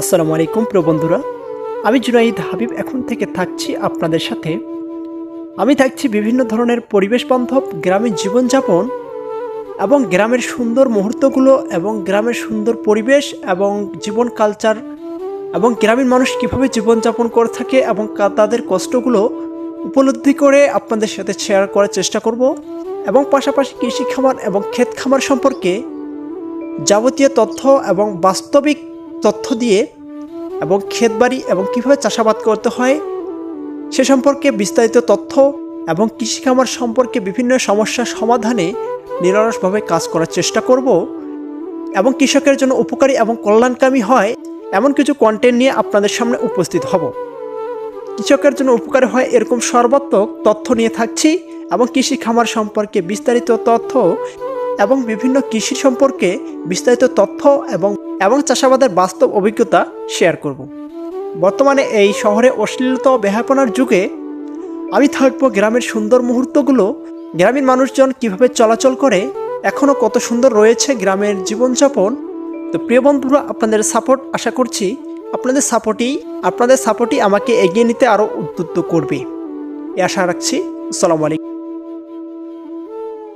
আসসালামু আলাইকুম প্রিয় বন্ধুরা, আমি জুনাইদ হাবিব এখন থেকে থাকছি আপনাদের সাথে। আমি থাকছি বিভিন্ন ধরনের পরিবেশ বান্ধব গ্রামের জীবনযাপন এবং গ্রামের সুন্দর মুহূর্তগুলো এবং গ্রামের সুন্দর পরিবেশ এবং জীবন কালচার এবং গ্রামীণ মানুষ কীভাবে জীবনযাপন করে থাকে এবং তাদের কষ্টগুলো উপলব্ধি করে আপনাদের সাথে শেয়ার করার চেষ্টা করব এবং পাশাপাশি কৃষি খামার এবং ক্ষেত খামার সম্পর্কে যাবতীয় তথ্য এবং বাস্তবিক তথ্য দিয়ে এবং ক্ষেতবাড়ি এবং কীভাবে চাষাবাদ করতে হয় সে সম্পর্কে বিস্তারিত তথ্য এবং কৃষি খামার সম্পর্কে বিভিন্ন সমস্যা সমাধানে নিরলসভাবে কাজ করার চেষ্টা করব এবং কৃষকের জন্য উপকারী এবং কল্যাণকামী হয় এমন কিছু কন্টেন্ট নিয়ে আপনাদের সামনে উপস্থিত হব। কৃষকের জন্য উপকারী হয় এরকম সর্বাত্মক তথ্য নিয়ে থাকছি এবং কৃষি খামার সম্পর্কে বিস্তারিত তথ্য এবং বিভিন্ন কৃষি সম্পর্কে বিস্তারিত তথ্য এবং এবং চাষাবাদের বাস্তব অভিজ্ঞতা শেয়ার করব। বর্তমানে এই শহরে অশ্লীলতা ও বেহায়াপনার যুগে আমি থাকব গ্রামের সুন্দর মুহূর্তগুলো, গ্রামীণ মানুষজন কিভাবে চলাচল করে, এখনও কত সুন্দর রয়েছে গ্রামের জীবনযাপন। তো প্রিয় বন্ধুরা, আপনাদের সাপোর্ট আশা করছি আপনাদের সাপোর্টই আমাকে এগিয়ে নিতে আরও উদ্বুদ্ধ করবে, এই আশা রাখছি। আসসালামু আলাইকুম।